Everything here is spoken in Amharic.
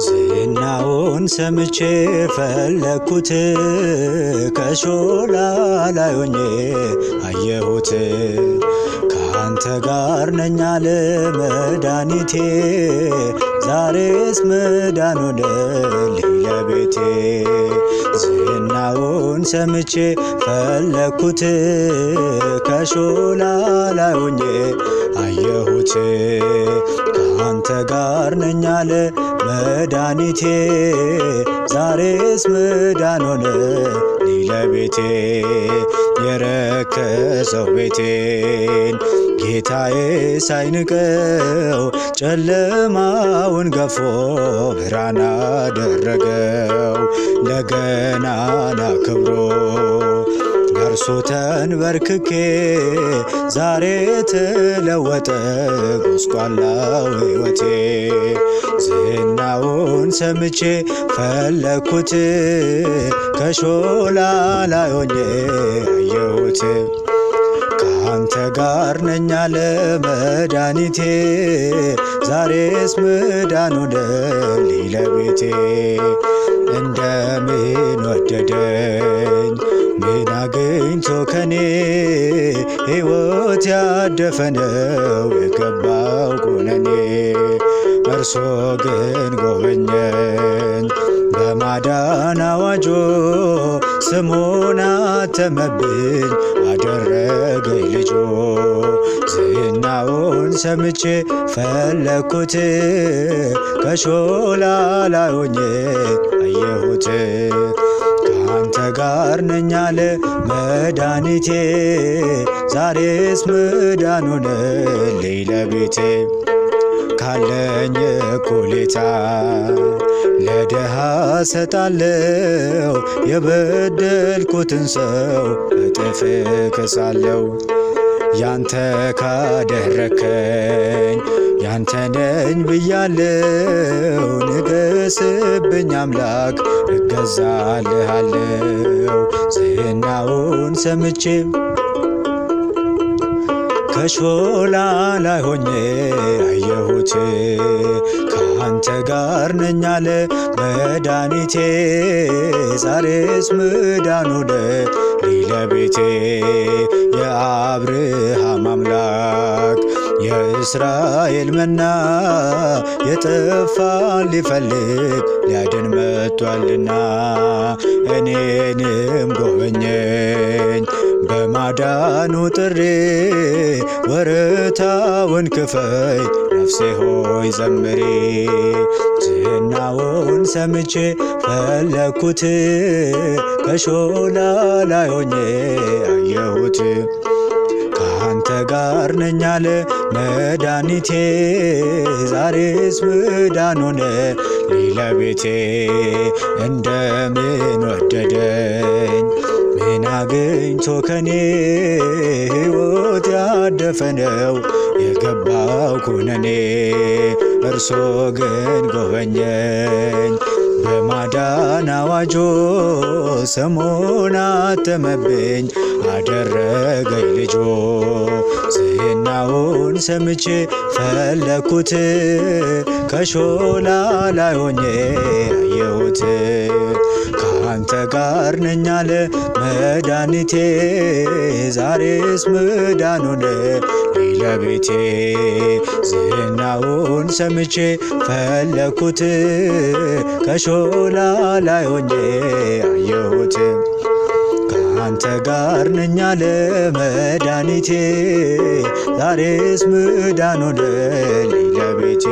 ዝናውን ሰምቼ ፈለኩት ከሾላ ላይ ሆኜ አየሁት። ካንተ ጋር ነኝ አለ መድኃኒቴ ዛሬስ መዳን ሆነልኝ ለቤቴ። ዝናውን ሰምቼ ፈለኩት ከሾላ ላይ ሆኜ አየሁት። ካንተ ጋር ነኝ አለ መድኃኒቴ ዛሬስ መዳን ሆነልኝ ለቤቴ። የረከሰው ቤቴን ጌታዬ ሳይንቀው ጨለማውን ገፎ ብርሃን አደረገው። ለገናና ክብሮ ለእርሱ ተንበርክኬ ዛሬ ተለወጠ ጎስቋላው ሕይወቴ። ዝናውን ሰምቼ ፈለኩት ከሾላ ላይ ሆኜ አየሁት። ካንተ ጋር ነኝ አለ መድኃኒቴ ዛሬስ መዳን ሆነልኝ ለቤቴ። እንደምን ወደደኝ ምን አግኝቶ ከኔ ሕይወት ያደፈነው የገባው ኩነኔ። እርሶ ግን ጎበኘኝ በማዳን አዋጆ ስሙን አተመብኝ አደረገኝ ልጆ። ዝናውን ሰምቼ ፈለኩት ከሾላ ላይ ሆኜ አየሁት። ካንተ ጋር ነኝ አለ መድኃኒቴ ዛሬስ መዳን ሆነልኝ ለቤቴ። ካለኝ እኩሌታ ለድሃ ሰጣለው የበደልኩትን ሰው እጥፍ እክሳለው። ያንተ ካደረከኝ ያንተ ነኝ ብያለው። ንገስብኝ አምላክ እገዛልሃለው። ዝናውን ሰምቼ ከሾላ ላይ ሆኜ አየሁት። ካንተ ጋር ነኝ አለ መድኃኒቴ ዛሬስ መዳን ሆነልኝ ለቤቴ። የአብርሃም አምላክ የእስራኤል መና የጠፋን ሊፈልግ ሊያድን መጥቷልና። እኔንም ጎበኘኝ በማዳኑ ጥሪ ወረታውን ክፈይ ነፍሴ ሆይ ዘምሪ። ዝናውን ሰምቼ ፈለኩት ከሾላ ላይ ሆኜ አየሁት። ካንተ ጋር ነኝ አለ መድኃኒቴ ዛሬስ መዳን ሆነልኝ ለቤቴ። እንደምን ወደደኝ ምን አግኝቶ ከኔ ሕይወት ያደፈነው የገባው ኩነኔ። እርሶ ግን ጎበኘኝ በማዳን አዋጆ ስሙን አተመብኝ አደረገኝ ልጆ። ዝናውን ሰምቼ ፈለኩት ከሾላ ላይ ሆኜ አየሁት። ካንተ ጋር ነኝ አለ መድኃኒቴ ዛሬስ መዳን ሆነልኝ ለቤቴ። ዝናውን ሰምቼ ፈለኩት ከሾላ ላይ ሆኜ አየሁት። ካንተ ጋር ነኝ አለ መድኃኒቴ ዛሬስ መዳን ሆነልኝ ለቤቴ።